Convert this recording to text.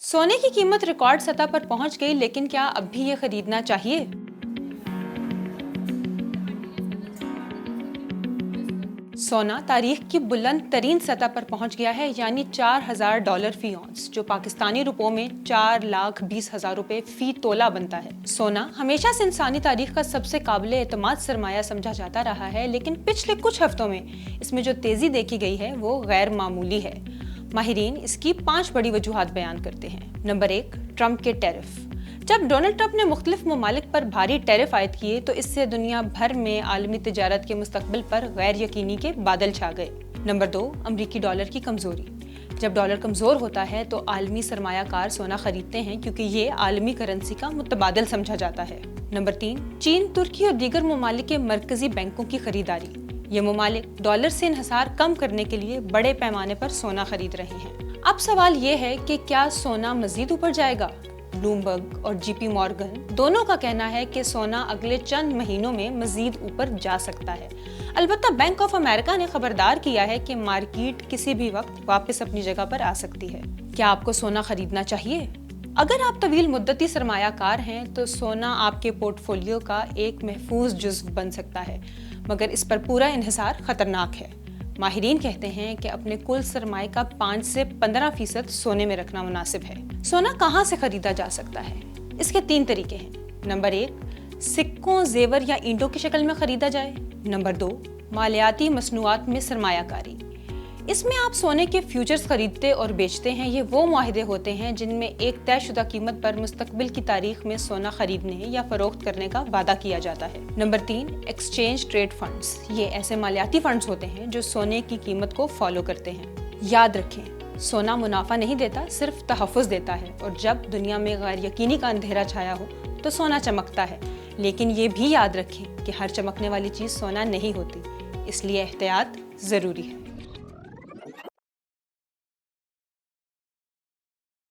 सोने की कीमत रिकॉर्ड सतह पर पहुंच गई, लेकिन क्या अब भी ये खरीदना चाहिए? सोना तारीख की बुलंद तरीन सतह पर पहुंच गया है, यानी $4,000 फी औंस, जो पाकिस्तानी रुपयों में 4,20,000 रुपए फी तोला बनता है। सोना हमेशा से इंसानी तारीख का सबसे काबिल एतमाद सरमाया समझा जाता रहा है, लेकिन पिछले कुछ हफ्तों में इसमें जो तेजी देखी गई है वो गैर मामूली है। माहिरीन इसकी 5 बड़ी वजूहात बयान करते हैं। नंबर 1, ट्रंप के टैरिफ। जब डोनाल्ड ट्रंप ने मुख्तलिफ ममालिक पर भारी टैरिफ आयद किए तो इससे दुनिया भर में आलमी तिजारत के मुस्तकबिल पर गैर यकीनी के बादल छा गए। नंबर 2, अमरीकी डॉलर की कमजोरी। जब डॉलर कमजोर होता है तो आलमी सरमायाकार सोना खरीदते हैं, क्योंकि ये आलमी करेंसी का मुतबादिल समझा जाता है। नंबर 3, चीन, तुर्की और दीगर ममालिक के मरकजी बैंकों की खरीदारी। ये ममालिक डॉलर से इन्हिसार कम करने के लिए बड़े पैमाने पर सोना खरीद रहे हैं। अब सवाल ये है कि क्या सोना मजीद ऊपर जाएगा? ब्लूमबर्ग और जीपी मॉर्गन दोनों का कहना है कि सोना अगले चंद महीनों में मजीद ऊपर जा सकता है। अलबत्ता बैंक ऑफ अमेरिका ने खबरदार किया है कि मार्केट किसी भी वक्त वापस अपनी जगह पर आ सकती है। क्या आपको सोना खरीदना चाहिए? अगर आप तवील मुद्दती सरमायाकार हैं तो सोना आपके पोर्टफोलियो का एक महफूज जुज़्व बन सकता है, मगर इस पर पूरा इन्हिसार खतरनाक है। माहिरीन कहते हैं कि अपने कुल सरमाए का 5 से 15% सोने में रखना मुनासिब है। सोना कहाँ से खरीदा जा सकता है? इसके 3 तरीके हैं। नंबर 1, सिक्कों, जेवर या ईंटों की शक्ल में खरीदा जाए। नंबर 2, मालियाती मसनूआत में सरमायाकारी। इसमें आप सोने के फ्यूचर्स खरीदते और बेचते हैं। ये वो मुआहिदे होते हैं जिनमें एक तयशुदा कीमत पर मुस्तकबिल की तारीख में सोना खरीदने या फरोख्त करने का वादा किया जाता है। Number 3, exchange trade funds. ये ऐसे मालियाती फंड्स होते हैं जो सोने की कीमत को फॉलो करते हैं। याद रखें, सोना मुनाफा नहीं देता, सिर्फ तहफ़्फ़ुज़ देता है। और जब दुनिया में गैर यकीनी का अंधेरा छाया हो तो सोना चमकता है, लेकिन ये भी याद रखें कि हर चमकने वाली चीज़ सोना नहीं होती, इसलिए एहतियात ज़रूरी है।